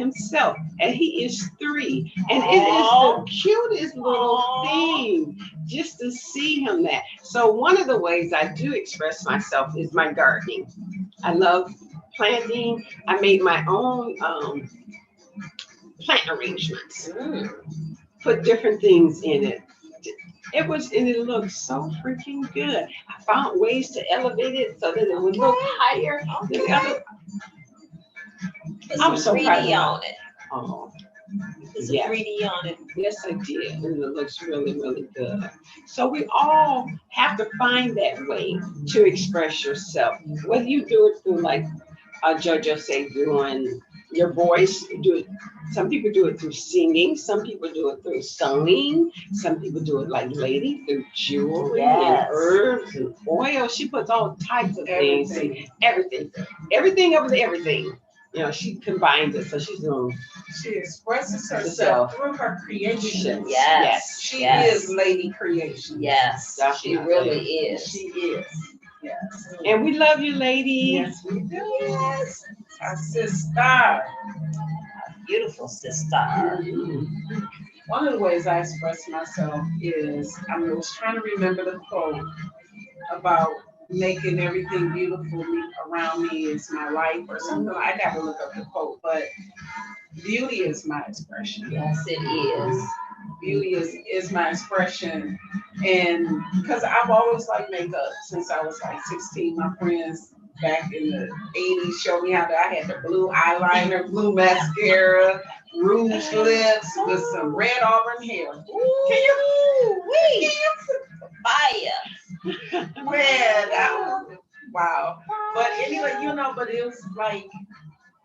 himself, and he is 3, and it is the cutest little thing just to see him that. So one of the ways I do express myself is my gardening. I love planting. I made my own plant arrangements, put different things in it. And it looked so freaking good. I found ways to elevate it so that it would look higher than the other. I'm so proud on it. Oh, There's yes. a 3D on it. Yes, I did. And it looks really, really good. So we all have to find that way to express yourself. Whether you do it through, like JoJo say, doing your voice, do it. Some people do it through singing. Some people do it through sewing. Some people do it like Lady through jewelry and herbs and oil. She puts all types of things. Everything of everything. You know, she combines it. So she's doing. She expresses herself through her creation. Yes. She is Lady Creation. Yes. She really is. She is. Yes. And we love you, Lady. Yes, we do. Yes. Our sister. Beautiful sister. Mm-hmm. One of the ways I express myself is I was trying to remember the quote about making everything beautiful around me is my life or something. I gotta look up the quote, but beauty is my expression. Yes, it is. Beauty is my expression. And because I've always liked makeup since I was like 16, my friends back in the 80s showed me I had the blue eyeliner, blue mascara, rouge lips with some red auburn hair. Can you? Fire. Man, wow. But anyway, but it was like,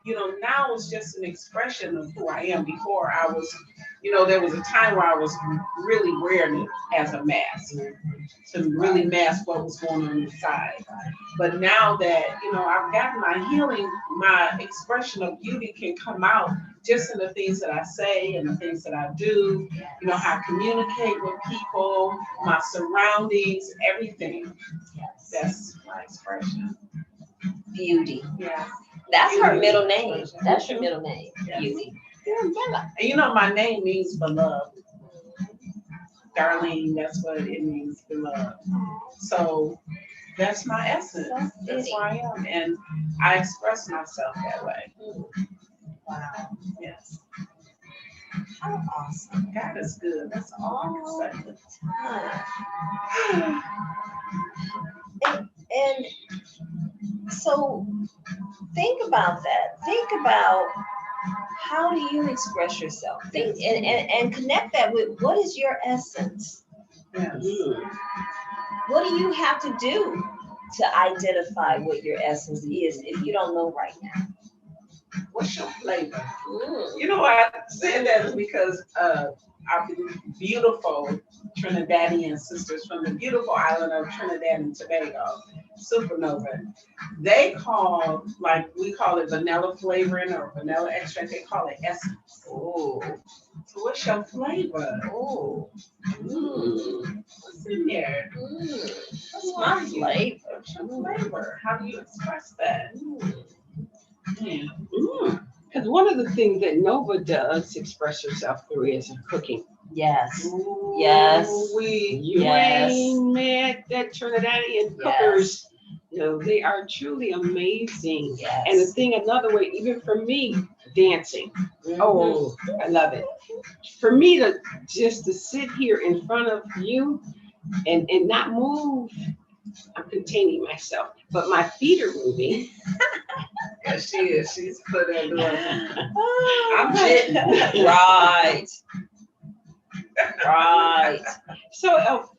now it's just an expression of who I am. Before I was, there was a time where I was really wearing it as a mask to really mask what was going on inside. But now that, I've gotten my healing, my expression of beauty can come out just in the things that I say and the things that I do, how I communicate with people, my surroundings, everything. That's my expression. Beauty. Yeah. That's her middle name. That's your middle name, Beauty. Yeah, and my name means beloved. Darlene, that's what it means, beloved. So that's my essence. That's who I am. And I express myself that way. Wow. Yes. How awesome. God is good. That's all I can say. And so think about that. Think about how do you express yourself? Think and connect that with what is your essence? Yes. What do you have to do to identify what your essence is if you don't know right now? What's your flavor? I said that because our beautiful Trinidadian sisters from the beautiful island of Trinidad and Tobago, Supernova, they call, we call it vanilla flavoring or vanilla extract, they call it essence. Oh. So what's your flavor? Oh. What's in there? What's my flavor? What's your flavor? How do you express that? Because one of the things that Nova does express herself through is cooking. Yes. Ooh, Yes. You ain't met that Trinidadian cookers. They are truly amazing. Yes. And another way, even for me, dancing. Oh, I love it. For me to sit here in front of you and not move, I'm containing myself, but my feet are moving. Yes, she is. She's put that doing. I'm jitting. Right. So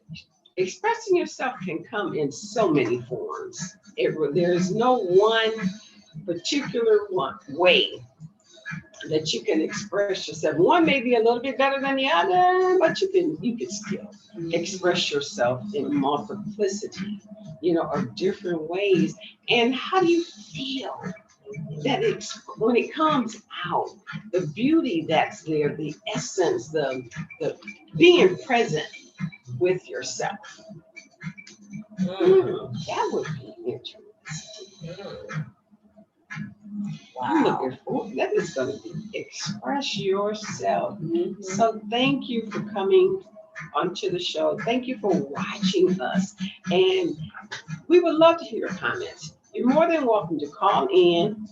expressing yourself can come in so many forms. There's no one particular way that you can express yourself. One may be a little bit better than the other, but you can still express yourself in multiplicity, of different ways. And how do you feel that when it comes out, the beauty that's there, the essence, the being present with yourself? That would be interesting. I'm Wow. looking forward. That is going to be express yourself. Mhm. So thank you for coming onto the show. Thank you for watching us. And we would love to hear your comments. You're more than welcome to call in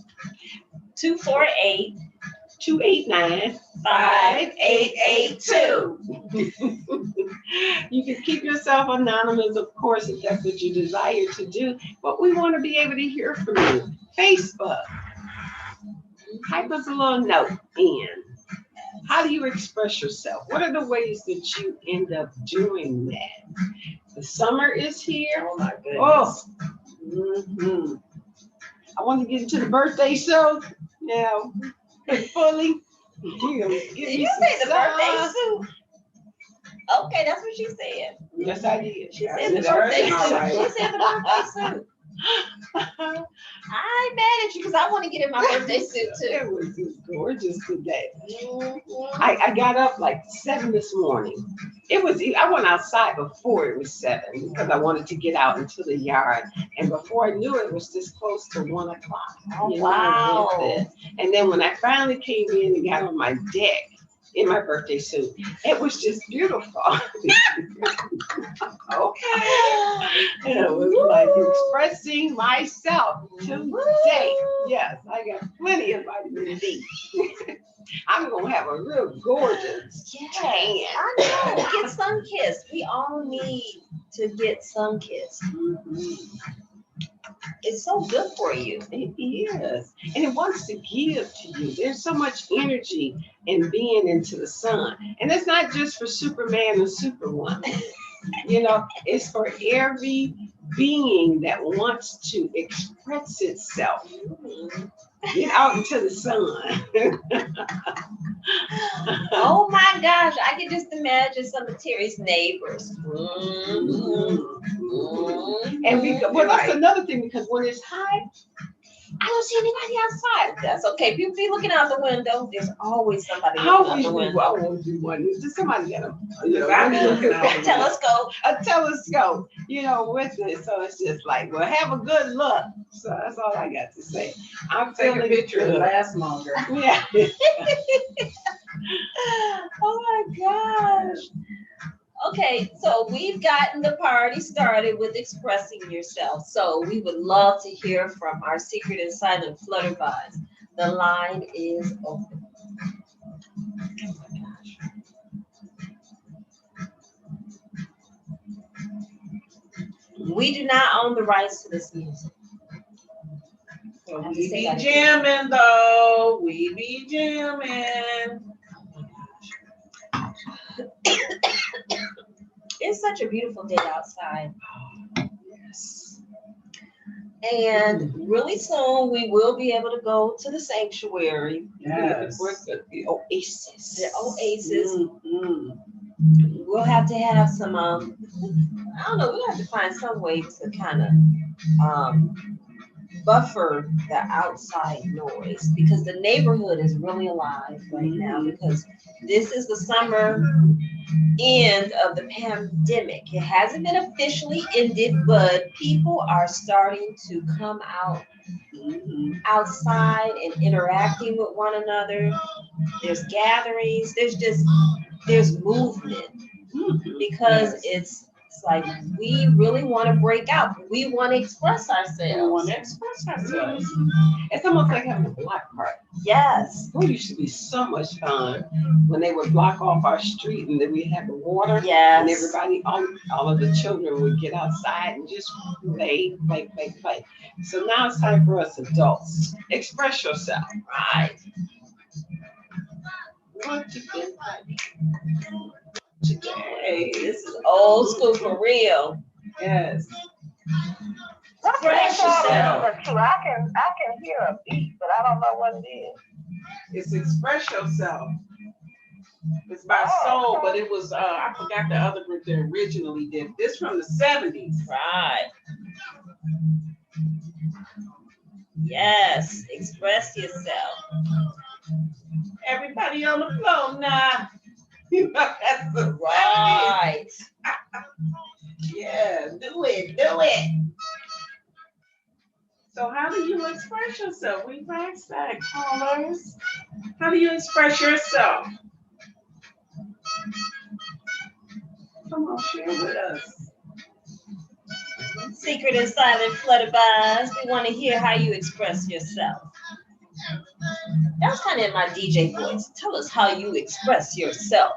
248 289 5882. You can keep yourself anonymous, of course, if that's what you desire to do, but we want to be able to hear from you. Facebook, type us a little note in. How do you express yourself? What are the ways that you end up doing that? The summer is here. Oh my goodness. Oh, mhm. I want to get into the birthday show now, fully. Give Did me you some say the birthday sun. suit? Okay, that's what she said. Yes, I did. She Yeah, said the it's hers, birthday all suit. right. She said the birthday suit. I ain't mad at you because I want to get in my birthday suit too. It was just gorgeous today. Mhm. I got up like 7 this morning. I went outside before it was 7 because I wanted to get out into the yard. And before I knew it, it was just close to 1 o'clock. Oh, you know, wow. with it. And then when I finally came in and got on my deck in my birthday suit, it was just beautiful. Okay. It was like expressing myself today. Yes, I got plenty of vitamin D. I'm gonna have a real gorgeous Yes, tan. I know. Get sun kissed. We all need to get sun kissed. It's so good for you. It is, and it wants to give to you. There's so much energy in being into the sun, and it's not just for Superman or Superwoman. You know, it's for every being that wants to express itself. Get out into the sun. Oh my gosh, I can just imagine some of Terry's neighbors. Mm-hmm. And well, that's Right. another thing, because when it's hot, I don't see anybody outside. That's okay. People be looking out the window. There's always somebody I looking out always the do. window. I always do one. It's just somebody got I've been looking out the window. Telescope. a telescope, with it. So it's just like, well, have a good look. So that's all I got to say. I'm Take a feeling picture and good. last longer. Yeah. Oh my gosh. Okay, so we've gotten the party started with expressing yourself. So we would love to hear from our secret and silent flutterbies. The line is open. We do not own the rights to this music. So I have to we say be that again. jamming though. We be jamming. It's such a beautiful day outside. Yes. And really soon we will be able to go to the sanctuary, Yes. The oasis. the oasis. Mhm. We'll have to have some, I don't know, we'll have to find some way to kind of buffer the outside noise because the neighborhood is really alive right now because this is the summer end of the pandemic. It hasn't been officially ended, but people are starting to come out outside and interacting with one another. There's gatherings, there's movement because it's like we really want to break out. We want to express We ourselves. want to express ourselves. It's almost like having a block party. Yes. Oh, it used to be so much fun when they would block off our street and then we'd have the water. And Yes. everybody, all of the children would get outside and just play. So now it's time for us adults. Express yourself. Right. What you feel like Hey, this is old school for real. Yes. Express yourself. I can hear a beat, but I don't know what it is. It's express yourself. It's by Soul, but it was I forgot the other group that originally did this from the 70s. Right. Yes. Express yourself. Everybody on the floor now. That's the 70s. Right. Yeah, do it. So how do you express yourself? We've asked that, callers. How do you express yourself? Come on, share with us. Secret and silent flutterbys. We want to hear how you express yourself. That's kind of in my DJ voice. Tell us how you express yourself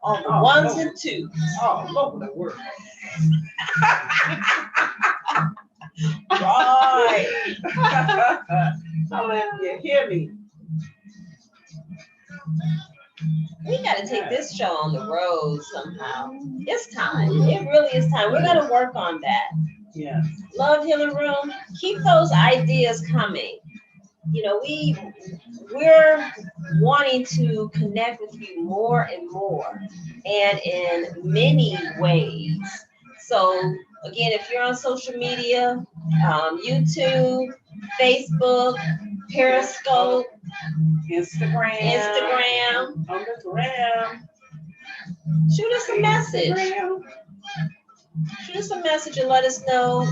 on the ones and twos. All over the world. Right. I'll let you hear me. We got to take this show on the road somehow. It's time. It really is time. We're going to work on that. Yeah. Love Healing Room. Keep those ideas coming. You know, we're wanting to connect with you more and more, and in many ways. So again, if you're on social media, YouTube, Facebook, Periscope, Instagram, On the gram. shoot us a message. Instagram. Shoot us a message and let us know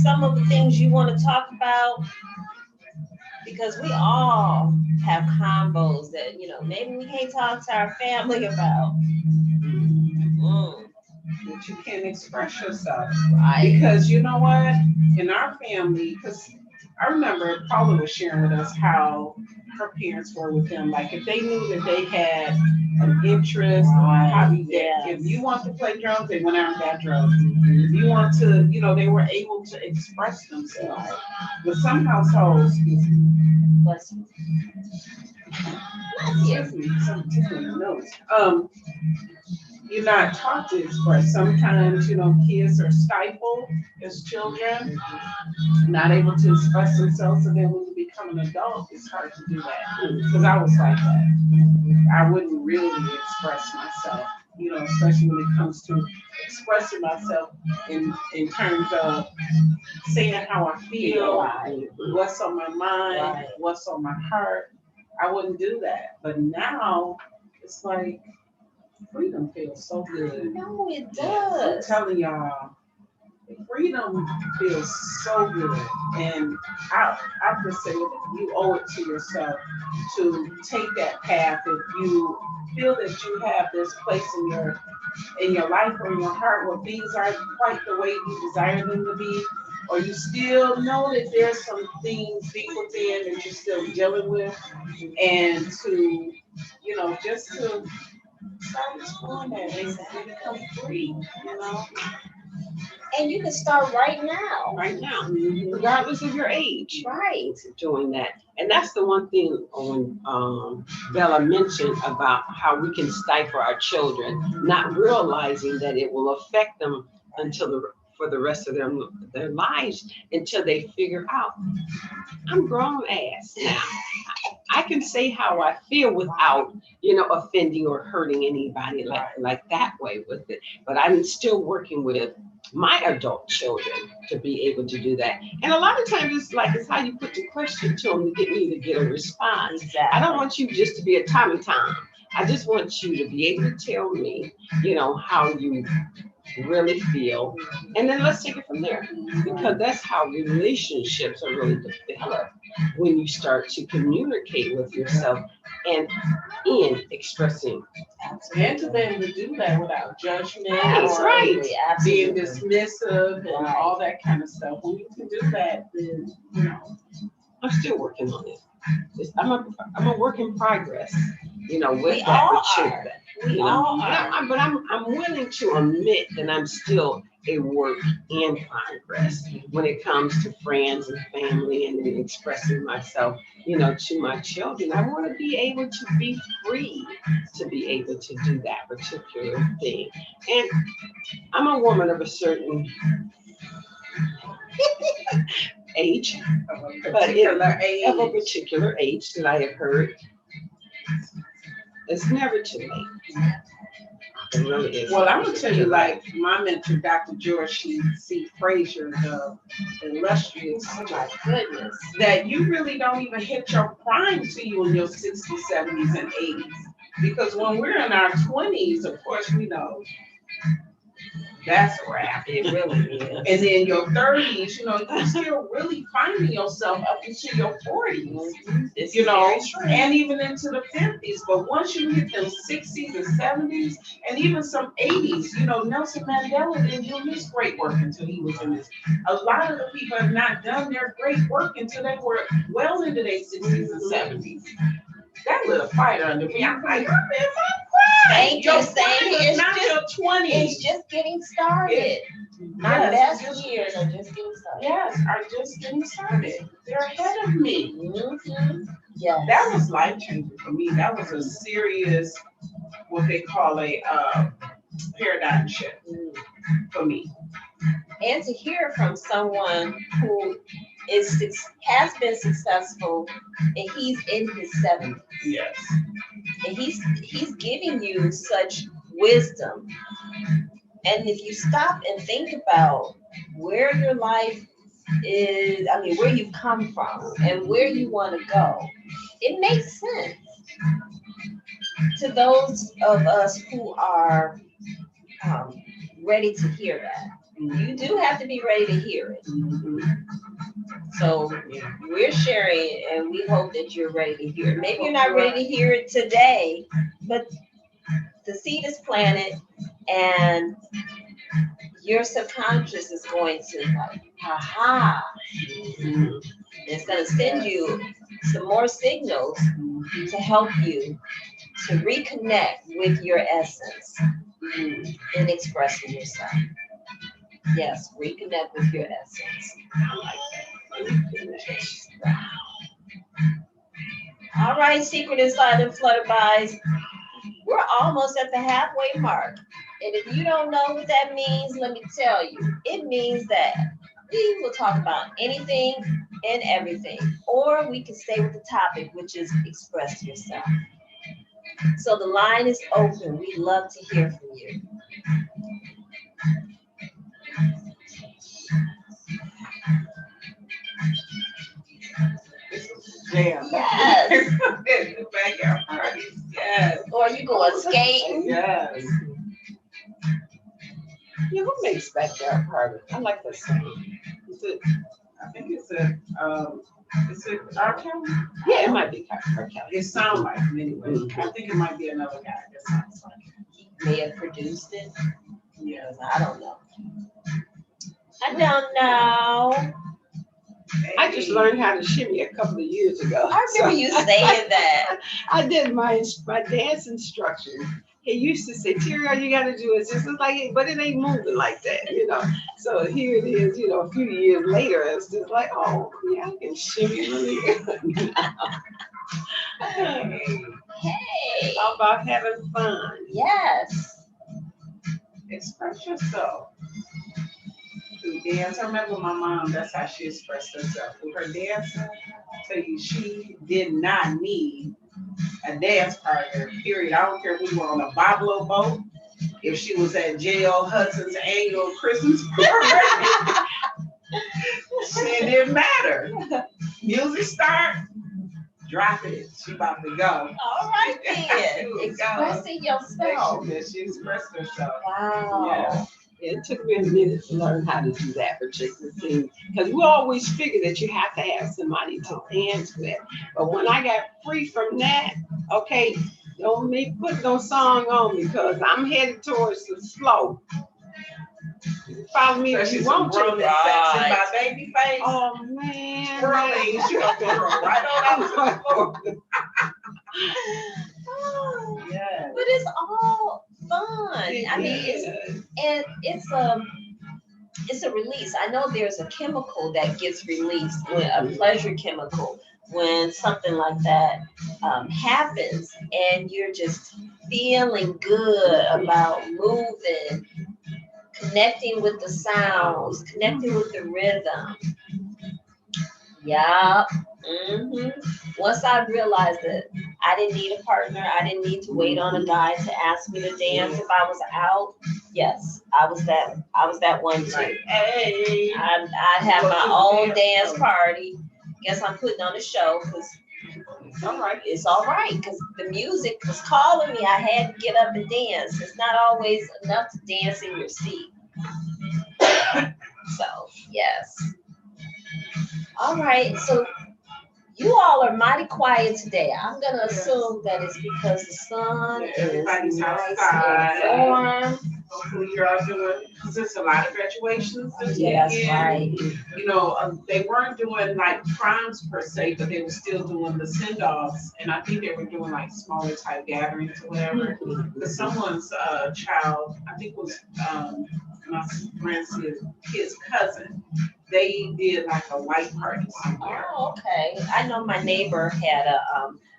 some of the things you want to talk about. Because we all have combos that, you know, maybe we can't talk to our family about. That you can express yourself. Right. Because you know what? In our family, because I remember Paula was sharing with us how her parents were with them. Like if they knew that they had an interest or a hobby, Yes. if you want to play drums, they went out and got drums. If you want to, you know, they were able to express themselves. But some households, Bless you. excuse me, some taking notes. You're not taught to express. Sometimes, you know, kids are stifled as children, not able to express themselves. So then when you become an adult, it's hard to do that. Because I was like that. I wouldn't really express myself, you know, especially when it comes to expressing myself in terms of saying how I feel, Right. what's on my mind, Right. what's on my heart. I wouldn't do that. But now it's like freedom feels so good. No, it I'm does. telling y'all, freedom feels so good. And I just say you owe it to yourself to take that path. If you feel that you have this place in your life or in your heart where things aren't quite the way you desire them to be, or you still know that there's some things deep within that you're still dealing with, and to, you know, just to start exploring that and become free, you know. And you can start right now. Right now, regardless of your age. Right. Doing that. And that's the one thing when Bella mentioned about how we can stifle our children, not realizing that it will affect them for the rest of their lives until they figure out, I'm grown ass now. I can say how I feel without, you know, offending or hurting anybody like that way with it. But I'm still working with my adult children to be able to do that. And a lot of times it's how you put the question to them to get me to get a response. Exactly. I don't want you just to be a Tommy Tom. I just want you to be able to tell me, you know, how you really feel. And then let's take it from there. Because that's how relationships are really developed, when you start to communicate with yourself and in expressing. And to be able to do that without judgment That's or right. being dismissive and all that kind of stuff. When you can do that, then, you know. I'm still working on it. I'm a work in progress, you know, with We that all with are. children. We You know, all and are. I'm willing to admit that I'm still a work in progress when it comes to friends and family and in expressing myself, you know, to my children. I want to be able to be free to be able to do that particular thing. And I'm a woman of a certain age, Of a but particular age. of a particular age that I have heard. It's never too late. It really is. Well, I'm gonna tell you, like my mentor, Dr. George C. Frazier, the illustrious, Oh my goodness. that you really don't even hit your prime till you in your 60s, 70s, and 80s. Because when we're in our 20s, of course, we know that's a wrap. It really is. And then your 30s, you're still really finding yourself up into your 40s, It's and very even into the 50s. But once you hit them 60s and 70s, and even some 80s, Nelson Mandela didn't do his great work until he was in this. A lot of the people have not done their great work until they were well into their 60s and 70s. That little fighter under me, I'm like, Thank you, your same 40s here. is It's not your 20s. It's just getting started. My Yes, best just- years are just getting started. Yes, are just getting started. They're ahead of me. Mhm. Yes. That was life changing for me. That was a serious, what they call a paradigm shift for me. And to hear from someone who has been successful and he's in his 70s Yes. and he's giving you such wisdom. And if you stop and think about where your life is, where you've come from and where you want to go, it makes sense to those of us who are ready to hear that. You do have to be ready to hear it. So we're sharing it and we hope that you're ready to hear it. Maybe you're not ready to hear it today, but the seed is planted and your subconscious is going to like, aha. It's going to send you some more signals to help you to reconnect with your essence in expressing yourself. Yes, reconnect with your essence. I like that. All right, Secret Inside and Flutterby's. We're almost at the halfway mark. And if you don't know what that means, let me tell you. It means that we will talk about anything and everything. Or we can stay with the topic, which is express yourself. So the line is open. We'd love to hear from you. Jam. Yes. Backyard parties. Yes. Or you going skating. Yes. Yeah, who makes backyard party? I like that song. Is it? I think it's a R. Kelly? Yeah, it might be R. Kelly. It sounds like him anyway. I think it might be another guy that sounds like him. He may have produced it. Yes. I don't know. I don't know. I just learned how to shimmy a couple of years ago. I remember you saying that. I did my dance instruction. He used to say, Terry, all you gotta do is just like, but it ain't moving like that. So here it is, a few years later, it's just like, oh, yeah, I can shimmy really good. Hey. It's all about having fun. Yes. Express yourself. Through dance. I remember my mom, that's how she expressed herself. Through her dancing, I tell you, she did not need a dance partner, period. I don't care if we were on a Boblo boat, if she was at J.L. Hudson's annual Christmas party. It didn't matter. Music start, drop it. She about to go. All right then. Expressing yourself. She expressed herself. Wow. Yeah. It took me a minute to learn how to do that particular thing, because we always figure that you have to have somebody to dance with. But when I got free from that, okay, don't put no song on me, because I'm headed towards the slow. Follow me if you want to. Sexy by Babyface. Oh man. Twirling, she gonna throw right on out to the floor. Oh, Yeah. but it's all fun. I mean, it's a release. I know there's a chemical that gets released, a pleasure chemical, when something like that happens, and you're just feeling good about moving, connecting with the sounds, connecting with the rhythm. Yeah. Once I realized that I didn't need a partner, I didn't need to wait on a guy to ask me to dance if I was out. Yes, I was that one too. Like, hey. I'd have my own dance party. Guess I'm putting on a show because it's all right because the music was calling me. I had to get up and dance. It's not always enough to dance in your seat. So, yes. All right, so you all are mighty quiet today. I'm gonna assume that it's because the sun Yeah, is everybody's nice outside. and warm. Hopefully you're all doing, because there's a lot of graduations this Yeah, that's weekend. right. You know, they weren't doing like proms per se, but they were still doing the send-offs. And I think they were doing like smaller type gatherings or whatever. But someone's child, I think was my friend's his cousin, they did like a white party somewhere. Oh, okay. I know my neighbor had a,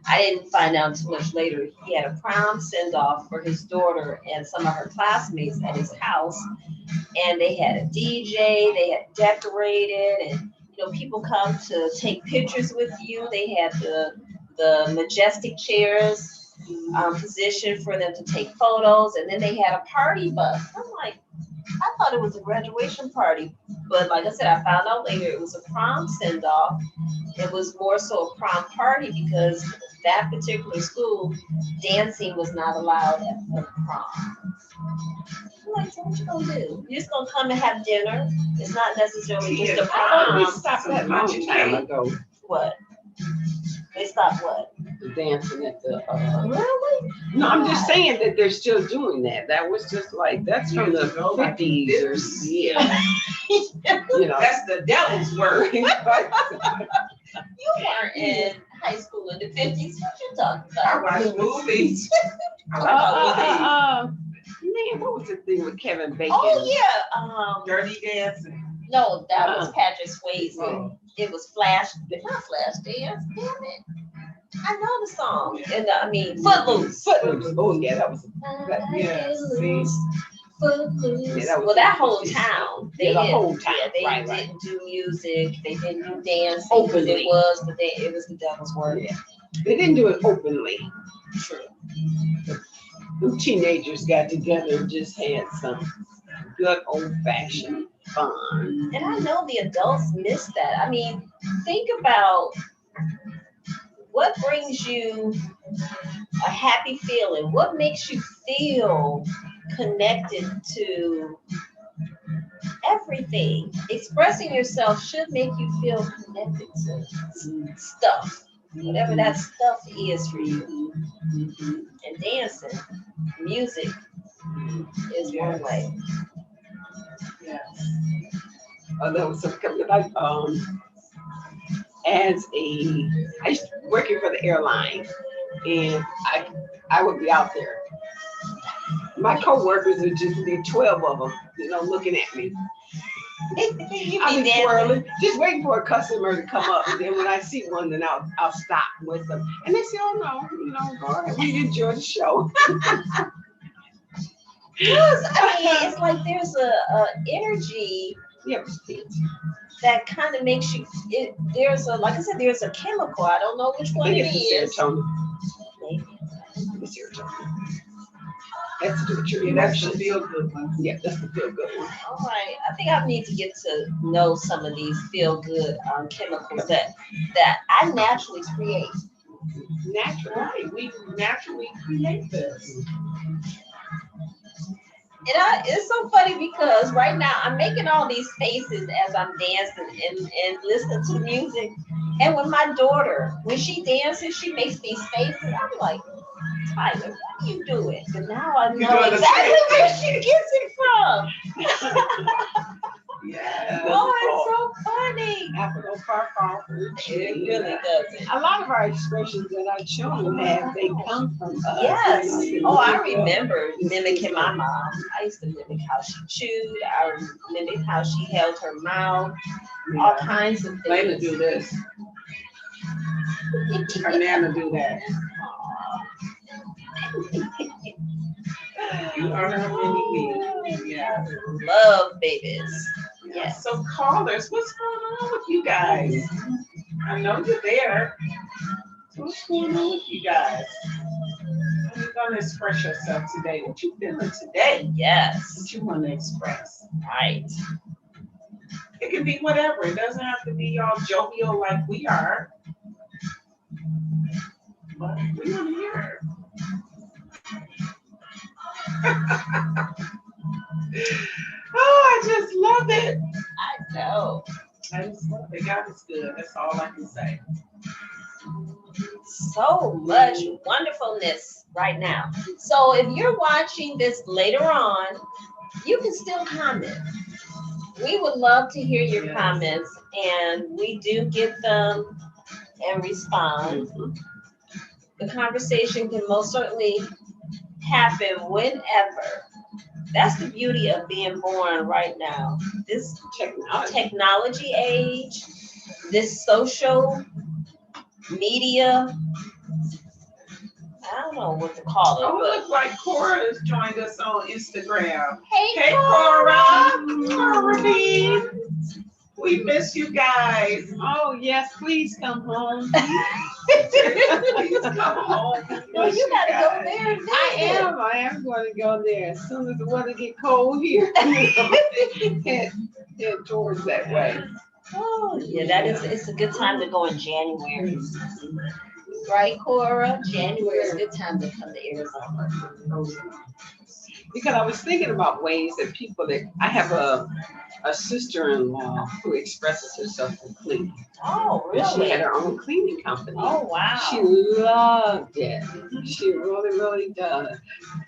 I didn't find out too much later. He had a prom send off for his daughter and some of her classmates at his house. And they had a DJ, they had decorated, and people come to take pictures with you. They had the majestic chairs positioned for them to take photos, and then they had a party bus. I'm like, I thought it was a graduation party, but like I said, I found out later it was a prom send off. It was more so a prom party because that particular school, dancing was not allowed at the prom. I'm like, so what you gonna do? You're just gonna come and have dinner. It's not necessarily just a We prom. stopped that long time ago, What? They stopped what? dancing at the, Really? no, I'm just saying that they're still doing that. That was just like, that's from the Years ago, like fifties or, this. yeah. You know. That's the devil's work. You weren't in high school in the 50s. What you talking I about? watch movies. I Uh, watch movies. Man, what was the thing with Kevin Bacon? Oh yeah. Dirty Dancing. No, that was Patrick Swayze. Oh. It was not Flash Dance. Damn it. I know the song. And I mean, Footloose. Footloose. Oh, yeah, that was, Yeah, see? Footloose. Yeah, that was- Well, that whole town. Yeah, the didn't- whole town, Yeah, they right, right. didn't do music. They didn't do dancing. Openly. It was the devil's work. yeah. They didn't do it openly. True. The teenagers got together and just had some good old fashioned fun. And I know the adults miss that. I mean, think about what brings you a happy feeling. What makes you feel connected to everything? Expressing yourself should make you feel connected to stuff, whatever that stuff is for you. And dancing, music is one way. Yes. There was some, like, as I used to working for the airline, and I would be out there. My coworkers would just be 12 of them, looking at me. You I'll be be dancing. twirling, just waiting for a customer to come up, and then when I see one, then I'll stop with them. And they say, "Oh no, go ahead, we enjoy the show." Yes, I mean, it's like there's a energy Yeah, that kind of makes you. Like I said, there's a chemical. I don't know which I one think it it's the is. serotonin. Maybe. It's serotonin. That's to do with your Yeah, that's the emotions. feel good one. Yeah, that's the feel good one. All right, I think I need to get to know some of these feel good chemicals that I naturally create. Naturally, we naturally create this. And it's so funny because right now I'm making all these faces as I'm dancing and listening to music. And when my daughter, when she dances, she makes these faces. I'm like, Tyler, what are you doing? And now I You're know doing the exactly same. where she gets it from. Yeah. Oh, it's so funny. Apple don't far fall from the It tree. really doesn't. A lot of our expressions that our children have, they come from us. Yes. Oh, I Yeah. remember mimicking my mom. I used to mimic how she chewed. I mimicked how she held her mouth. All kinds of Layla things. do this. Her nana do that. You are her mini me. Yeah. Love babies. Yes. So callers, what's going on with you guys? I know you're there. What's going on with you guys? How you gonna express yourself today? What you feeling today? Yes. What you want to express? Right. It can be whatever. It doesn't have to be all jovial like we are. But we want to hear it. all I can say. So much wonderfulness right now. So if you're watching this later on, you can still comment. We would love to hear your Yes. comments, and we do get them and respond. The conversation can most certainly happen whenever. That's the beauty of being born right now. This technology age, this social media, I don't know what to call it. Oh, it But looks like Cora has joined us on Instagram. hey, Hey, Cora. Maureen. We miss you guys. Oh, yes, please come home. Please come home. We no, miss you gotta guys. go there and I visit. am going to go there as soon as the weather get cold here. head towards that way. Oh, yeah, that is, it's a good time to go in January. Right, Cora? January is a good time to come to Arizona. Because I was thinking about ways that people that, I have a sister-in-law who expresses herself in cleaning. Oh, And she really? had her own cleaning company. Oh, wow. She loved it. She really, really does.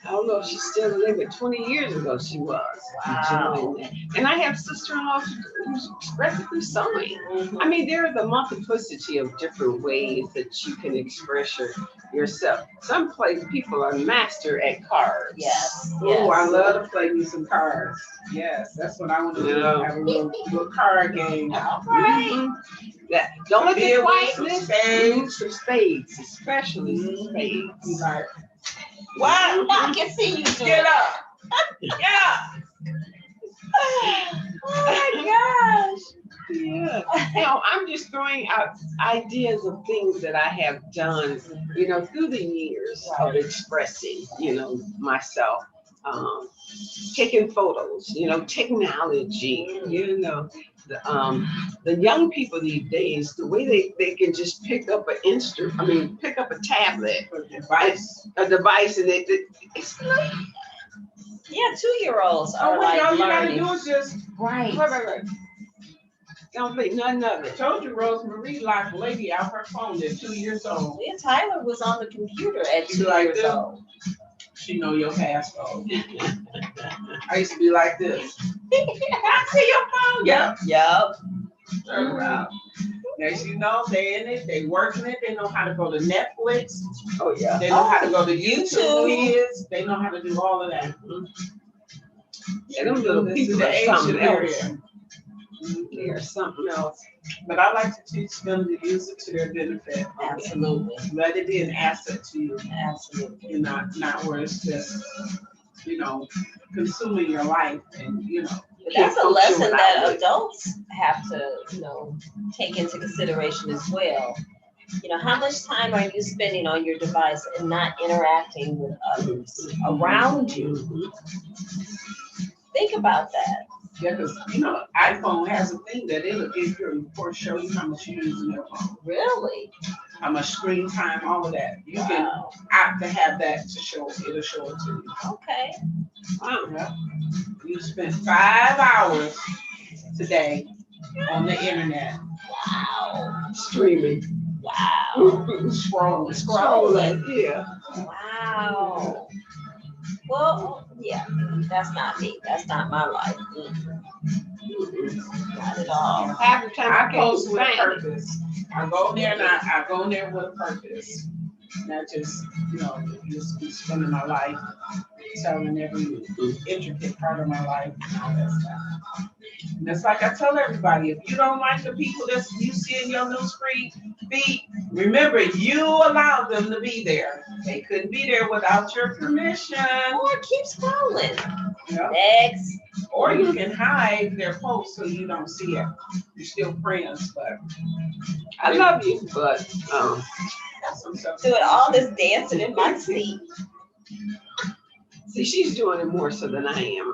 I don't know if she's still living, but 20 years ago she was. Wow. Enjoying that. And I have sister-in-laws who's expressing through sewing. Mhm. I mean, there is a multiplicity of different ways that you can express yourself. Some people are master at cards. Yes, Oh, I yes. love to play me some cards. Yes, that's what I want to do. Yeah. Have a little card game. All right. Mhm. Yeah. Don't look Deal at with some whiteness. spades. Some spades, especially some spades. Like, Wow, I can see you doing get it. up. Yeah. Oh my gosh. Yeah. No, I'm just throwing out ideas of things that I have done, through the years of expressing, myself. Taking photos, technology, the young people these days, the way they can just pick up pick up a tablet, a device, and it's like, Yeah, 2-year-olds Oh, are what like all you gotta learning. do is just, Right. right. Don't play none of I it. told you, Rosemary locked lady out her phone at 2 years old. Yeah, Tyler was on the computer at You 2 like years this? old. She know your passcode. I used to be like this. I see your phone. Yep. Yup. Turn around. Next you know, they in it, they working it, they know how to go to Netflix, Oh yeah. they know how to go to YouTube. YouTube Kids, they know how to do all of that. Yeah, them little This is people the are age something that they're else. in. They are something else. But I like to teach them to use it to their benefit. Absolutely. Let it be an asset to you, Absolutely. and not where it's just, consuming your life and, But that's a function lesson that without it. adults have to, take into consideration as well. How much time are you spending on your device and not interacting with others around you? Think about that. Yeah, because, iPhone has a thing that it'll give you a report, show you how much you're using your phone, Really? how much screen time, all of that. You can Wow. opt to have that to show, it'll show it to you. Okay. Wow. Yeah. You spent 5 hours today on the internet Wow. Streaming. Wow. scrolling. Yeah. Wow. Well, yeah, that's not me. That's not my life. Not at all. Half the time I I post can't with a find it. purpose. I go there and I go in there with a purpose. Not just, just be spending my life telling every intricate part of my life and all that stuff. And it's like I tell everybody, if you don't like the people that you see in your news feed, remember you allowed them to be there. They couldn't be there without your permission. Or keep scrolling. Yeah. Next. Or you can hide their posts so you don't see it. You're still friends, but I love you, but that's some stuff. Doing all this dancing in my seat. see, she's doing it more so than I am.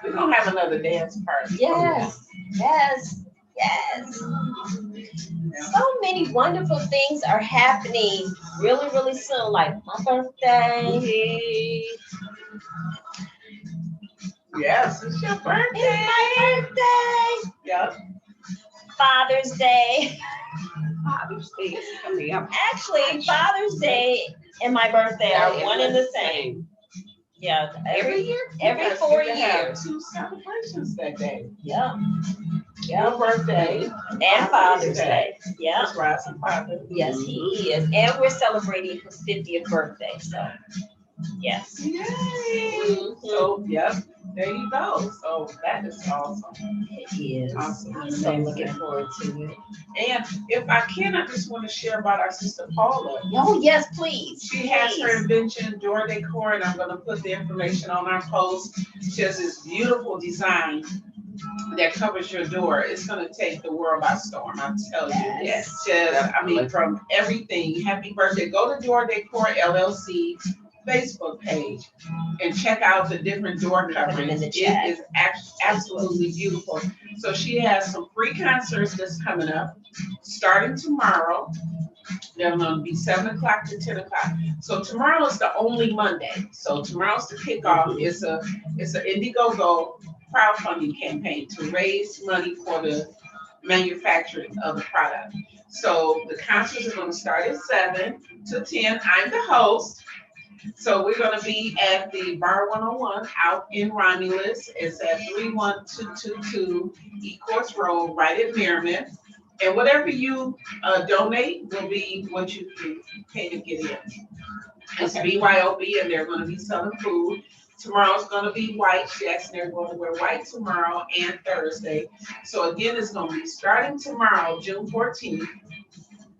We're gonna have another dance party. Yes. Yes. Yes. So many wonderful things are happening really, really soon, like my birthday. Yes, it's your birthday. It's my birthday. Yep. Father's Day. Father's Day is coming up. Actually, Father's Day and my birthday are one and the same. Yeah, Every year? every Yes, 4 you can have years. 2 celebrations that day. Yeah. Your Yeah. birthday. And Father's Day. Yeah. That's right, some father. Yes, he is. And we're celebrating his 50th birthday. So, yes. Yay! So, yep, there you go. So that is awesome. It is. Awesome. I'm so looking forward to it. And if I can, I just want to share about our sister Paula. Oh, yes, please. She has her Please. invention, Door Decor, and I'm gonna put the information on our post. She has this beautiful design that covers your door. It's gonna take the world by storm, I'm telling you. Yes. Just, I mean, from everything, happy birthday, go to Door Decor LLC Facebook page and check out the different door Put 'em in coverings. the It chat. is absolutely beautiful. So she has some free concerts that's coming up, starting tomorrow. They're gonna be 7 o'clock to 10 o'clock. So tomorrow is the only Monday. So tomorrow's the kickoff. It's an Indiegogo crowdfunding campaign to raise money for the manufacturing of the product. So the concerts are gonna start at 7 to 10. I'm the host. So we're gonna be at the Bar 101 out in Romulus. It's at 31222 Ecorse Road, right at Merriman. And whatever you donate will be what you pay to get in. It's BYOB, and they're gonna be selling food. Tomorrow's gonna be white. She asked they're going to wear white tomorrow and Thursday. So again, it's gonna be starting tomorrow, June 14th,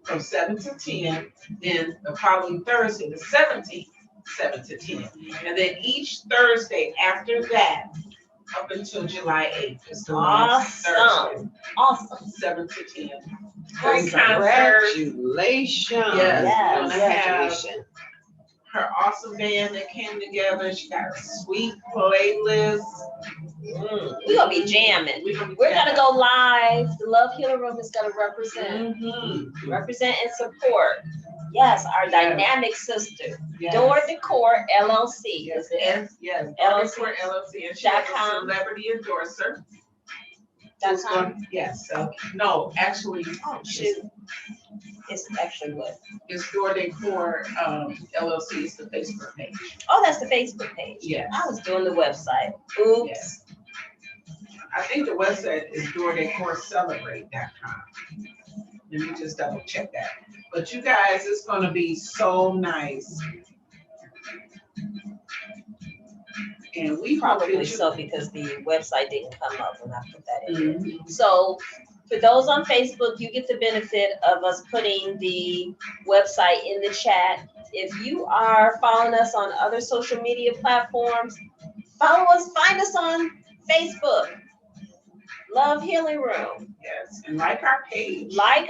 from 7 to 10. Then the following Thursday, the 17th, 7 to 10. And then each Thursday after that, up until July 8th, is the last Thursday, Awesome. Awesome. 7 to 10. Awesome. Great concert. Congratulations. Yes, Yes. we're gonna have Congratulations. her awesome band that came together. She got a sweet playlist. We're gonna be jamming. We're gonna go live. The Love Healing Room is gonna represent and support. Yes, our dynamic sister, Door Decor LLC. Yes, Is it? yes, LLC. LLC. LLC, and she has a .com. celebrity endorser. Dot com? Yes, no, actually, Oh, shoot. It's actually what? it's Door Decor, LLC is the Facebook page. Oh, that's the Facebook page. Yes. I was doing the website. Oops. Yes. I think the website is doordecorcelebrate.com. Let me just double check that. But you guys, it's gonna be so nice. And we Probably so because the website didn't come up when I put that in. Mhm. So for those on Facebook, you get the benefit of us putting the website in the chat. If you are following us on other social media platforms, follow us, find us on Facebook. Love Healing Room. Yes, and like our page. Like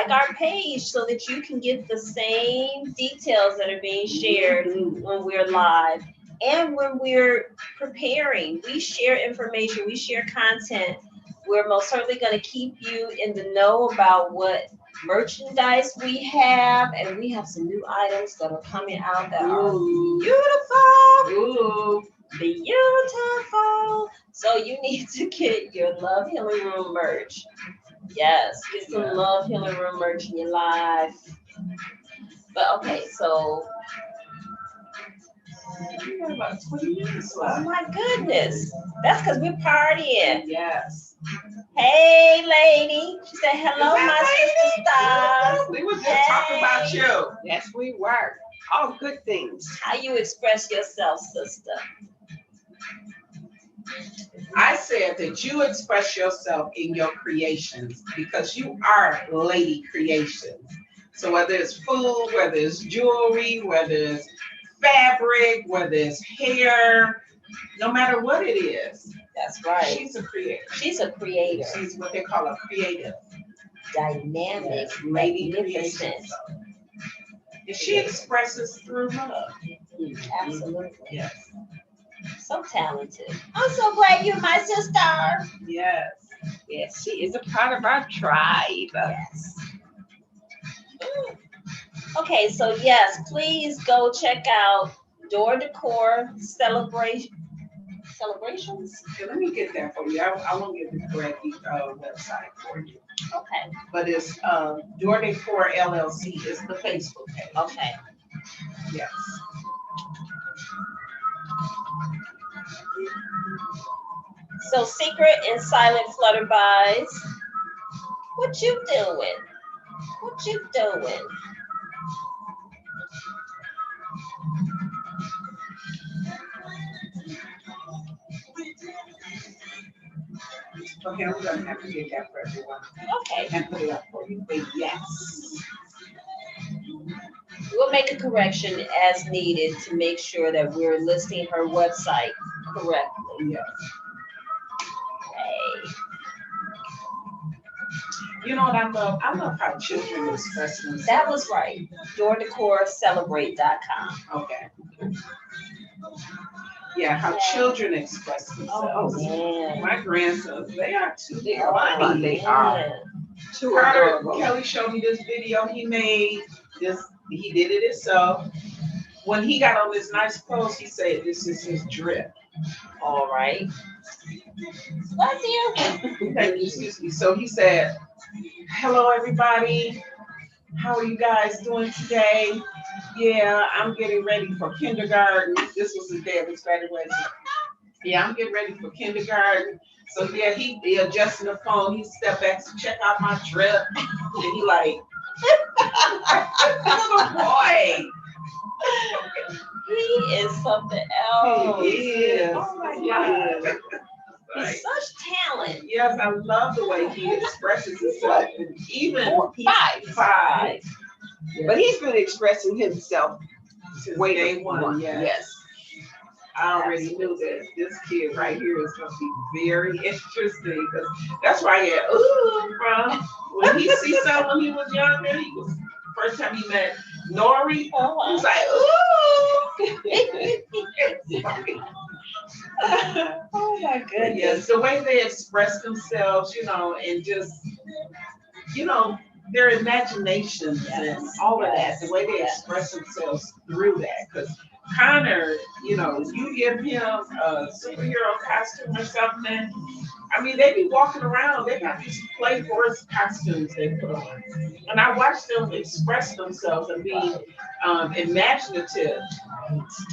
our page so that you can get the same details that are being shared when we're live and when we're preparing. We share information, we share content. We're most certainly going to keep you in the know about what merchandise we have, and we have some new items that are coming out that are beautiful. Beautiful. So you need to get your Love Healing Room merch. Yes, get some Love Healing Room merch in your life. But okay, so We got about 20 minutes oh left. my goodness, that's because we're partying. Yes. Hey, lady. She said, "Hello, my sister stars. We were just talking about you. Yes, we were. All good things. How you express yourself, sister?" I said that you express yourself in your creations because you are lady creations. So whether it's food, whether it's jewelry, whether it's fabric, whether it's hair, no matter what it is, That's right. she's a creator. She's a creator, She's what they call a creative. dynamic, Lady magnificent. creations. And she expresses through love. Absolutely. Yes. So talented. I'm so glad you're my sister. Yes. Yes, she is a part of our tribe. Yes. Okay, so yes, please go check out Door Decor Celebrations. Okay, let me get that for you. I won't get the correct website for you. Okay, but it's Door Decor LLC is the Facebook page. okay. Yes. So secret and silent flutterbys. What you doing? What you doing? Okay, I'm gonna have to get that for everyone Okay, and put it up for you. But yes. we'll make a correction as needed to make sure that we're listing her website correctly. Yes. Okay. You know what I love? I love how children express themselves. That was right. DoorDecorCelebrate.com. Okay. Yeah, how children express themselves. Man. My grandsons, they are too They're funny. fun, they are. Man. Too Carter, adorable. Kelly showed me this video he made. He did it himself. When he got on this nice clothes, he said, "This is his drip." All right. Bless you. Thank you, excuse me. So he said, "Hello, everybody. How are you guys doing today? Yeah, I'm getting ready for kindergarten." This was the day of his graduation. "Yeah, I'm getting ready for kindergarten." So yeah, he adjusting the phone. He stepped back to check out my drip, and he like, little boy. He is something else. He is. Oh my God. Right. He's such talent. Yes, I love the way he expresses himself. And even he's 5. 5. But he's been expressing himself Since way day before. one, yes. I already knew that this kid right here is going to be very interesting because that's where I get ooh from. When he see something when he was younger, he was first time he met Nori. He was like ooh. Oh my goodness. Yes, the way they express themselves, and just their imaginations and all of that, the way they express themselves through that. Because Connor, you give him a superhero costume or something, I mean, they be walking around, they got these Play Force costumes they put on. And I watch them express themselves and be imaginative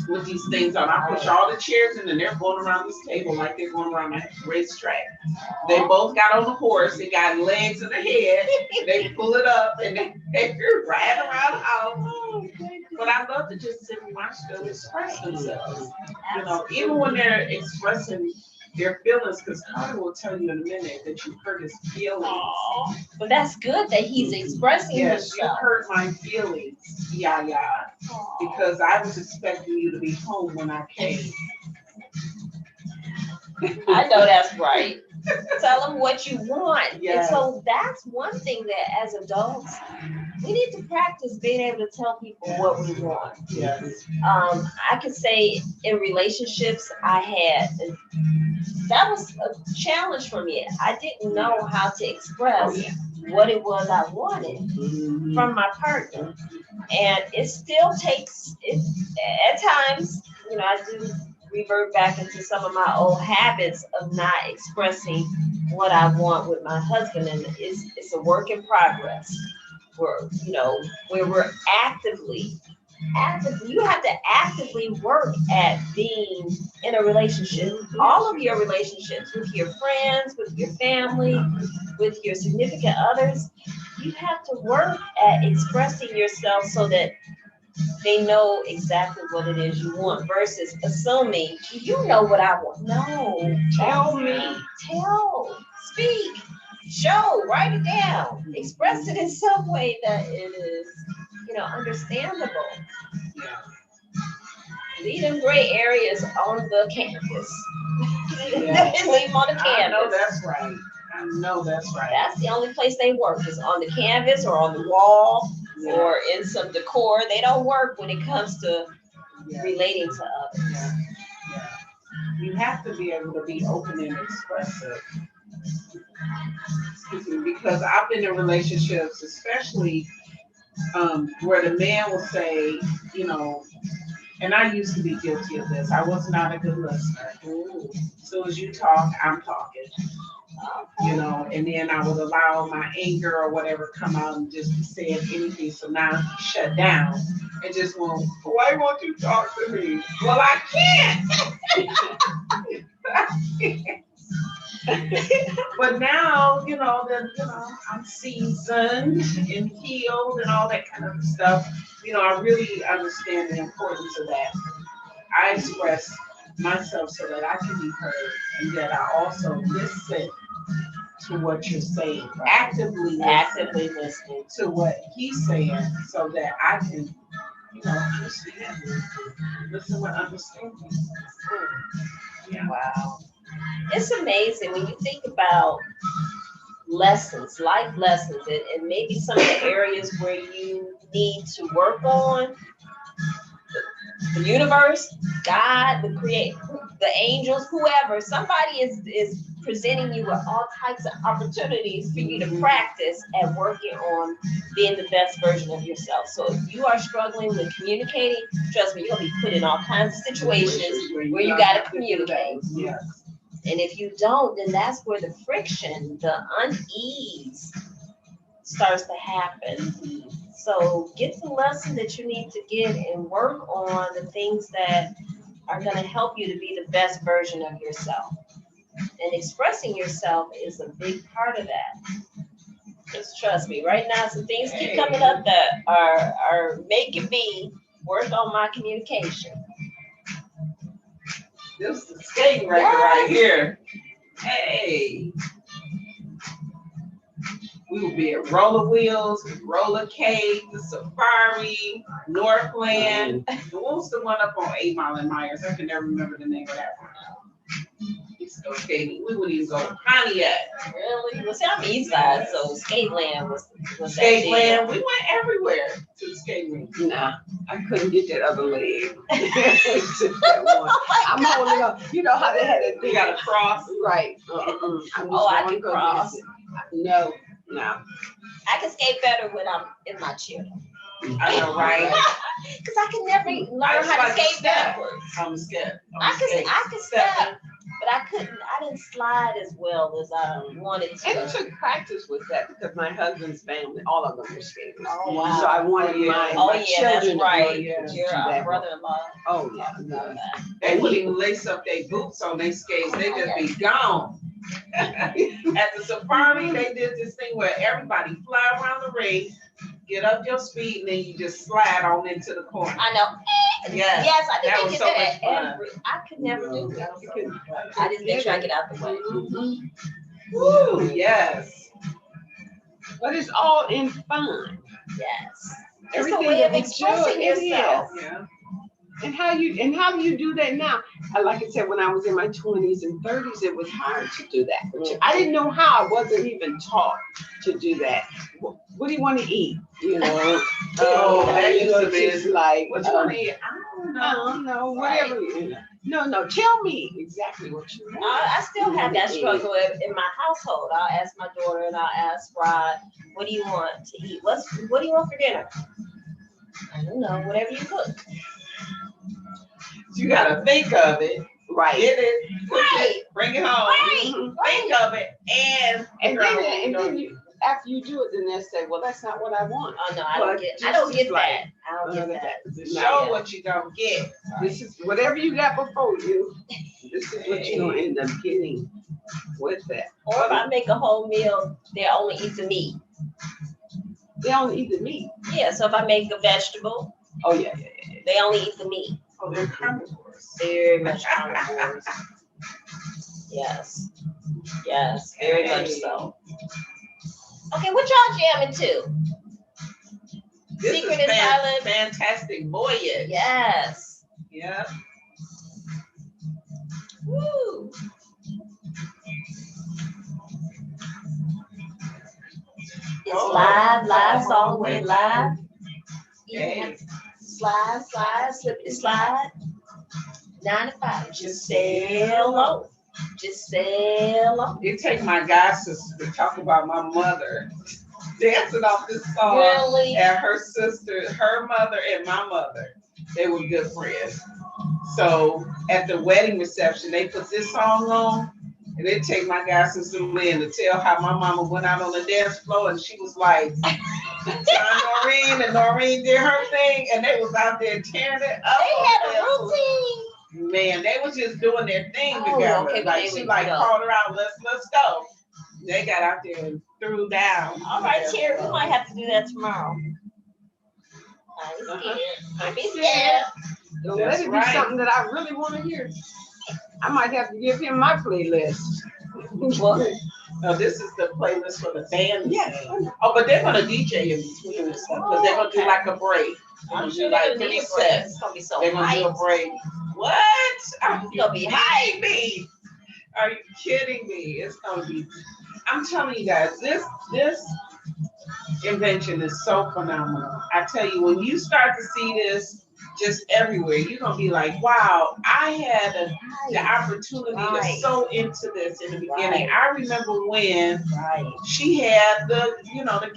with these things on. I push all the chairs in and they're going around this table like they're going around a racetrack. They both got on the horse, they got legs and a head, they pull it up and they're riding around the house. But I love to just sit and watch them express themselves. Even when they're expressing their feelings, because Carter will tell you in a minute that you hurt his feelings. But that's good that he's expressing Yes, you himself. hurt my feelings, yeah, because I was expecting you to be home when I came. I know that's right. Tell them what you want. Yes. And so that's one thing that as adults, we need to practice being able to tell people what we want. Yes. I could say in relationships that was a challenge for me. I didn't know how to express what it was I wanted from my partner. And it still takes, at times, I do revert back into some of my old habits of not expressing what I want with my husband. And it's a work in progress. Where we're actively, you have to actively work at being in a relationship. All of your relationships with your friends, with your family, with your significant others, you have to work at expressing yourself so that they know exactly what it is you want versus assuming you know what I want. No, Tell me. Speak, show, write it down, express it in some way that it is, understandable. Leave them gray areas on the canvas. Yes. Leave them on the I know canvas. that's right. I know that's right. That's the only place they work is on the canvas or on the wall or in some decor. They don't work when it comes to relating to others. Yeah. You have to be able to be open and expressive. Because I've been in relationships, especially where the man will say, and I used to be guilty of this. I was not a good listener. As soon as you talk, I'm talking. you know, and then I would allow my anger or whatever come out and just be saying anything. So now he shut down and just won't, why won't you talk to me? Well, I can't. But now, you know, that I'm seasoned and healed and all that kind of stuff. You know, I really understand the importance of that. I express myself so that I can be heard and that I also listen to what you're saying, actively listening to what he's saying so that I can, you know, understand, listen with understanding. Yeah. Wow. It's amazing when you think about lessons, life lessons, and maybe some of the areas where you need to work on. The universe, God, the creator, the angels, whoever, somebody is presenting you with all types of opportunities for you to practice at working on being the best version of yourself. So if you are struggling with communicating, trust me, you're gonna be put in all kinds of situations where you gotta communicate. Yes. And if you don't, then that's where the friction, the unease starts to happen. So get the lesson that you need to get and work on the things that are going to help you to be the best version of yourself. And expressing yourself is a big part of that. Just trust me, right now some things keep coming up that are making me work on my communication. This is the skating record right here. Hey. We will be at Roller Wheels, Rollercade, the Safari, Northland. What was the one up on 8 Mile and Myers? I can never remember the name of that one. Used to go skating. We would even go to Pontiac. Really? Well, see, I'm east side, so Skateland was that Skateland. We went everywhere to the skate rink. Nah, I couldn't get that other leg. Just that one. I'm holding up. You know how they had that We thing? got a cross. Right. I can cross. No. I can skate better when I'm in my chair. I know, right? Because I can never learn how to skate backwards. I'm scared. I could step, but I didn't slide as well as I wanted And it to. took practice with that because my husband's family, all of them were skaters. Oh, wow. So I wanted my Oh, yeah, that's children to right. be able to do Your that. brother-in-law. Oh, yeah. I love that. They wouldn't even lace up their boots on their skates. They just be gone. At the safari, they did this thing where everybody fly around the ring, get up your speed, and then you just slide on into the corner. I know. Yes, Yes, I think that they was did so that much fun. I could never do that. You can- I just make sure I get out the way. Mhm. Woo, yes. But it's all in fun. Yes. It's a Everything way that of we expressing do, it yourself. is. Yeah. And how you do that now? Like I said, when I was in my 20s and 30s, it was hard to do that. I didn't know how. I wasn't even taught to do that. What do you want to eat? You know? Oh, that you know, used to be- just like What you want to eat? I don't know. no, whatever. You know. No, tell me exactly what you want. I still have that struggle in my household. I'll ask my daughter and I'll ask Rod, what do you want to eat? What do you want for dinner? I don't know, whatever you cook. You gotta think of it, Right. get it, cook Right. it, bring it home. Right. Mhm. Think of it and And figure out what then you're doing. you, after you do it, then they'll say, well, that's not what I want. Oh no, I But don't get just like- that. I don't get that. To show what you don't get. This is whatever you got before you. This is what you're gonna end up getting with that. Or if I make a whole meal, they only eat the meat. They only eat the meat. Yeah, so if I make a vegetable, Oh yeah. they only eat the meat. Oh, they're carnivores. Very much carnivores. Yes. Yes, very much so. Okay, what y'all jamming to? This Secret is and Silent. Fantastic Voyage. Yes. Yeah. Woo. It's Oh, live all the way live. Hey. Slide, slip it, slide. 9 to 5, just sail on. Just sail on. It takes my god sister to talk about my mother dancing off this song. Really? And her sister, her mother and my mother, they were good friends. So at the wedding reception, they put this song on And it take my guy Sister Lynn to tell how my mama went out on the dance floor and she was like, Noreen, and Noreen did her thing, and they was out there tearing it up. They on had the a dance floor. routine. Man, they was just doing their thing Oh, together. okay, but Like they she would like go. called her out, let's go. They got out there and threw down. All right, Terry, we might have to do that tomorrow. I be scared. Don't That's let it be right. something that I really want to hear. I might have to give him my playlist. No, this is the playlist for the band. Yeah. Oh, but they're gonna DJ in between and stuff, because they're gonna do like a break. They're I'm gonna sure do they're like gonna need 3 a break. sets. It's gonna be so They're gonna do a hyped. break. What? Are It's you gonna be kidding me? Are you kidding me? It's gonna be. I'm telling you guys, this invention is so phenomenal. I tell you, when you start to see this just everywhere, you're gonna be like, wow, I had the opportunity to sew into this in the beginning. I remember when Right. she had the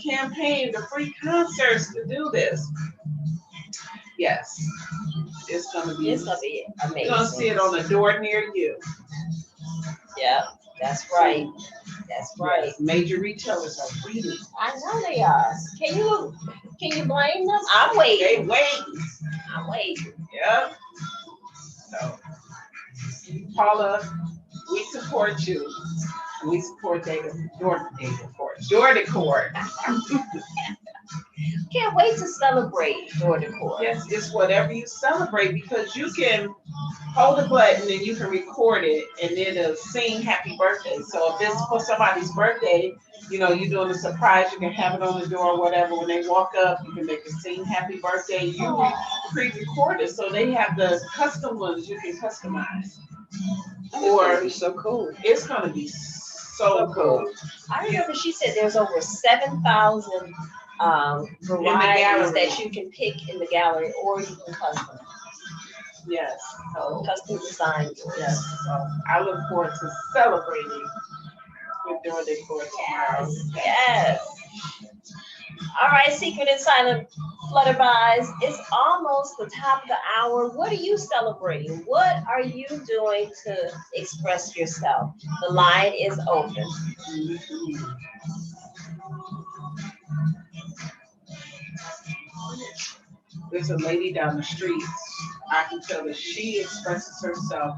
campaign, the free concerts to do this. Yes, it's gonna be amazing. you're gonna see it on a door near you. Yeah, that's right. That's right. Yes, major retailers are reading. I know they are. Can you blame them? I'm waiting. They wait. I'm waiting. Yep. So, Paula, we support you. We support Door Decor. Can't wait to celebrate Door Decor. Yes, it's whatever you celebrate, because you can hold a button and you can record it and then it'll sing happy birthday. So if it's for somebody's birthday, you're doing a surprise, you can have it on the door or whatever. When they walk up, you can make it sing happy birthday. You pre-record it, so they have the custom ones you can customize. Or so cool. It's gonna be so cool. I remember she said there's over 7,000 varieties that you can pick in the gallery, or you can custom. Yes. So Custom design. yes. So I look forward to celebrating with Door Decor tomorrow. Yes. All right, Secret and Silent Flutterby's. It's almost the top of the hour. What are you celebrating? What are you doing to express yourself? The line is open. There's a lady down the street. I can tell that she expresses herself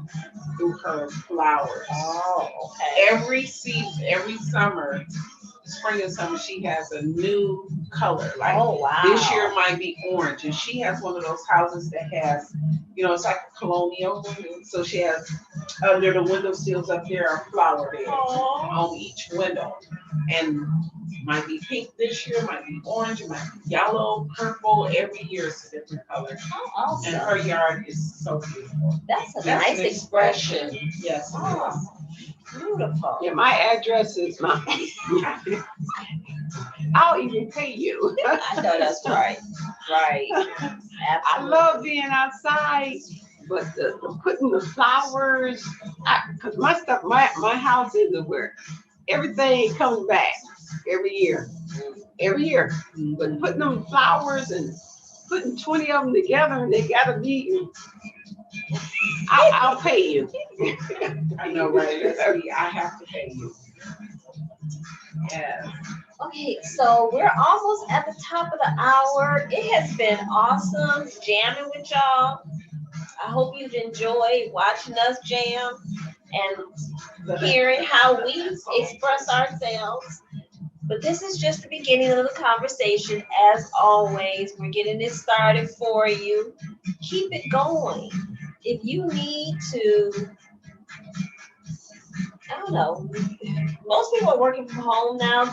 through her flowers. Oh, okay. Every season, every summer, spring and summer, she has a new color. Like Oh, wow. this year might be orange, and she has one of those houses that has, it's like a colonial. So she has under the window sills up there are flower beds on each window, and might be pink this year, might be orange, it might be yellow, purple. Every year it's a different color. Oh, And awesome. her yard is so beautiful. That's a That's nice an expression. Yes. it Oh, is. beautiful. Yeah, my address is my. I'll even pay you. I know that's right. Right. I Absolutely. love being outside, but the putting the flowers, cause my house isn't where everything comes back every year. But putting them flowers and putting 20 of them together, and they gotta be. I'll pay you. I know, right? That's me. I have to pay you. Yes. Okay, so we're almost at the top of the hour. It has been awesome jamming with y'all. I hope you've enjoyed watching us jam and hearing how we express ourselves. But this is just the beginning of the conversation. As always, we're getting this started for you. Keep it going. If you need to, I don't know, most people are working from home now.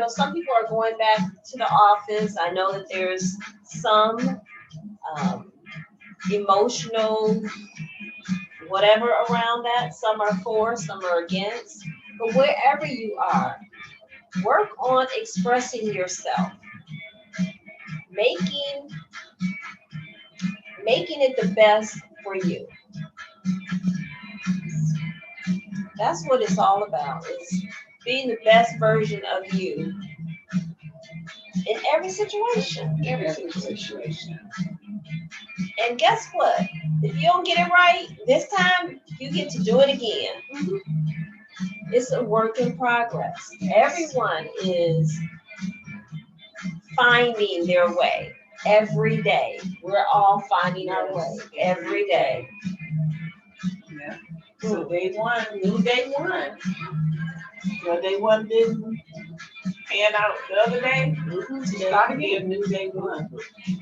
Some people are going back to the office. I know that there's some emotional whatever around that. Some are for, some are against. But wherever you are, work on expressing yourself, making it the best for you. That's what it's all about. It's being the best version of you in every situation. And guess what? If you don't get it right this time, you get to do it again. It's a work in progress. Everyone is finding their way every day. We're all finding our way every day. Yeah. So day one, new day one. Your day one didn't pan out the other day. Start again, new day one.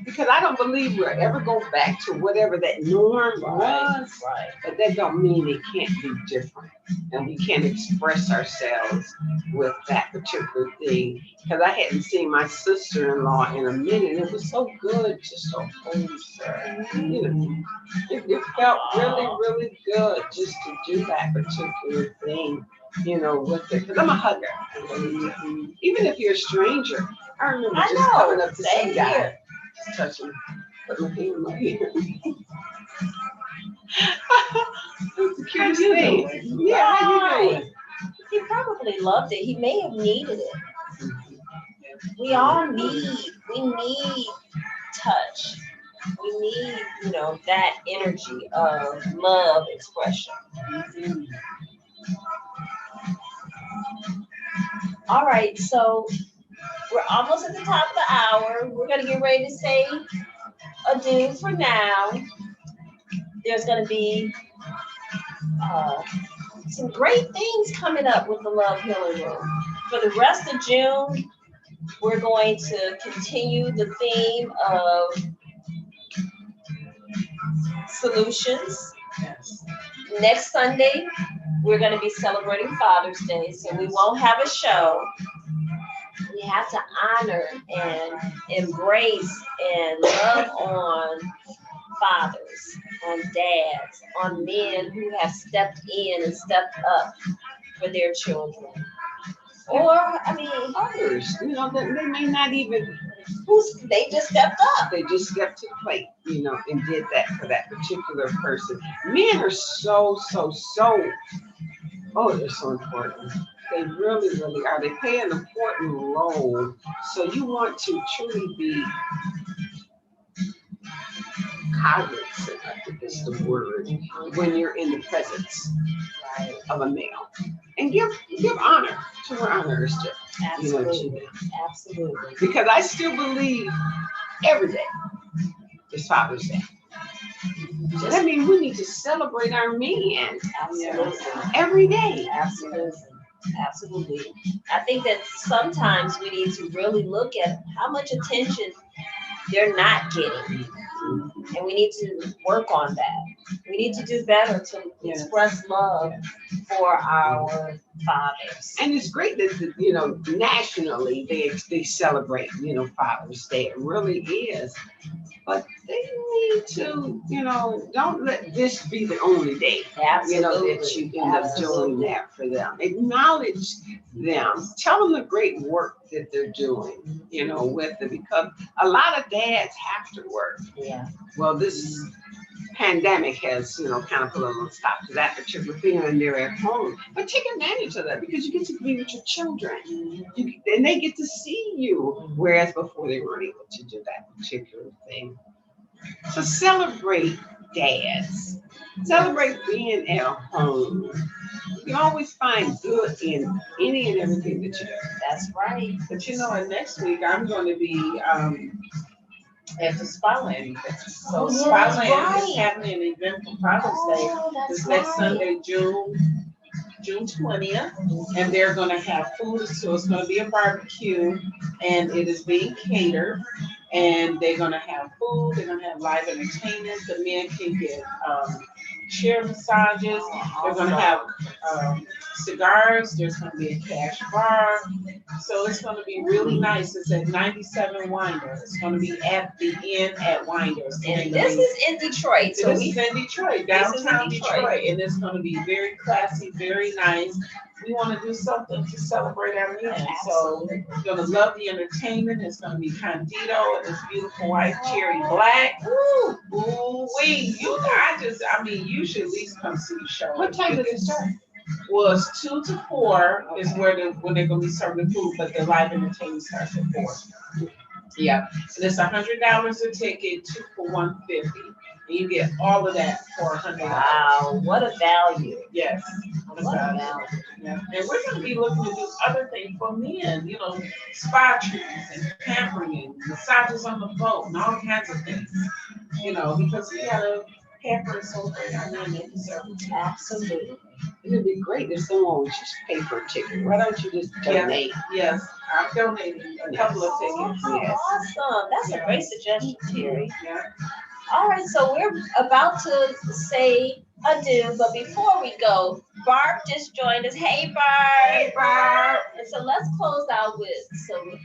Because I don't believe we'll ever go back to whatever that norm was, Right. but that don't mean it can't be different. And we can't express ourselves with that particular thing. Because I hadn't seen my sister-in-law in a minute. It was so good just to hold her. You know, it felt really, really good just to do that particular thing, you know, with it. Because I'm a hugger. Even if you're a stranger, I remember I just know. coming up to Same some guy, here. just touching, put my hand in my ear. It's the cutest thing. Yeah, how you doing? He probably loved it. He may have needed it. We all need, we need touch. We need, you know, that energy of love expression. All right, so we're almost at the top of the hour. We're gonna get ready to say adieu for now. There's gonna be some great things coming up with the Love Healing Room. For the rest of June, we're going to continue the theme of solutions. Yes. Next Sunday, we're going to be celebrating Father's Day, so we won't have a show. We have to honor and embrace and love on fathers, on dads, on men who have stepped in and stepped up for their children. Or, I mean, Others, you know, that they may not even, they just stepped up. they just stepped to the plate, you know, and did that for that particular person. Men are so, oh, they're so important. They really, really are. They play an important role. So you want to truly be cognizant, I think is the word, when you're in the presence of a male. And give honor to where honor is due. You know, to Absolutely. them. Absolutely. Because I still believe every day is Father's Day. So that means we need to celebrate our men Absolutely. every day. Absolutely. Absolutely. I think that sometimes we need to really look at how much attention they're not getting. And we need to work on that. We need to do better to express love for our fathers. And it's great that, you know, nationally they celebrate, you know, Father's Day. It really is. But they need to, you know, don't let this be the only day, you know, that you end up doing that for them. Acknowledge them. Tell them the great work that they're doing, you know, with it. Because a lot of dads have to work. Yeah. Well, this pandemic has, you know, kind of put a little stop to that particular thing, and they're at home. But take advantage of that because you get to be with your children, and they get to see you, whereas before they weren't able to do that particular thing. So celebrate dads. Celebrate being at home. You can always find good in any and everything that you do. That's right. But you know, and next week I'm going to be at the Spyland event. So Oh, yeah, that's Spyland is right. having an event for Father's Day Oh, this that's next right. Sunday, June 20th, and they're going to have food. So it's going to be a barbecue, and it is being catered. And they're going to have food. They're going to have live entertainment. The men can get chair massages. They're going to have cigars. There's going to be a cash bar. So it's going to be really nice. It's at 97 Winders. It's going to be at the inn at Winders. And this is in Detroit. So This is in Detroit, This is in downtown Detroit. Detroit, and it's gonna be very classy, very nice. We wanna do something to celebrate our men, so Absolutely. you're gonna love the entertainment. It's gonna be Candido and his beautiful wife, Cherry Black. Ooh, I mean, you should at least come see the show. What time does it start? Well, it's 2 to 4 is when they're gonna be serving food, but the live entertainment starts at 4. Yeah, and it's $100 a ticket, 2 for $150. And you get all of that for $100. Wow, what a value. Yes. What a value. Yeah. And we're gonna be looking to do other things for men, spa treatments and pampering and massages on the boat and all kinds of things. Because we gotta pamper and celebrate our men that deserve it. Absolutely. It'd be great if someone would just pay for a ticket. Why don't you just donate? Yes, I'm donating a couple of tickets. Oh, Yes. awesome. That's a great suggestion, Terry. Yeah. All right, so we're about to say adieu, but before we go, Barb just joined us. Hey, Barb. Hey, Barb. And so let's close out with some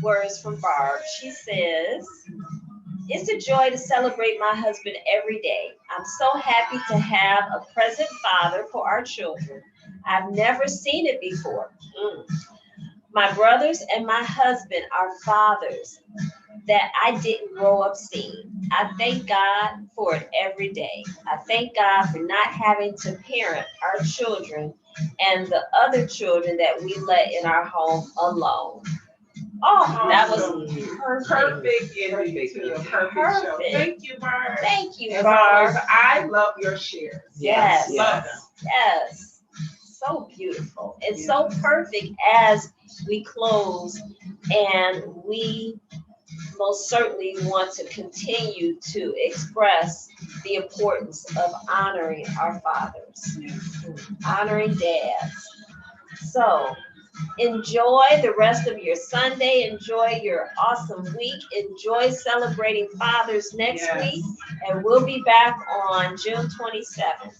words from Barb. She says, "It's a joy to celebrate my husband every day. I'm so happy to have a present father for our children. I've never seen it before. My brothers and my husband are fathers that I didn't grow up seeing. I thank God for it every day. I thank God for not having to parent our children and the other children that we let in our home alone." Oh, that was perfect. Perfect ending to a perfect show. Perfect. Thank you, Barb. Thank you, As Barb. always, I love your shares. Yes. Love them. Yes. So beautiful. It's so perfect as we close, and we most certainly want to continue to express the importance of honoring our fathers, honoring dads. So enjoy the rest of your Sunday. Enjoy your awesome week. Enjoy celebrating fathers next week. And we'll be back on June 27th.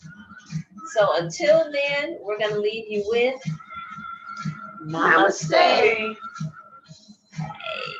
So until then, we're going to leave you with Namaste. Namaste. Hey.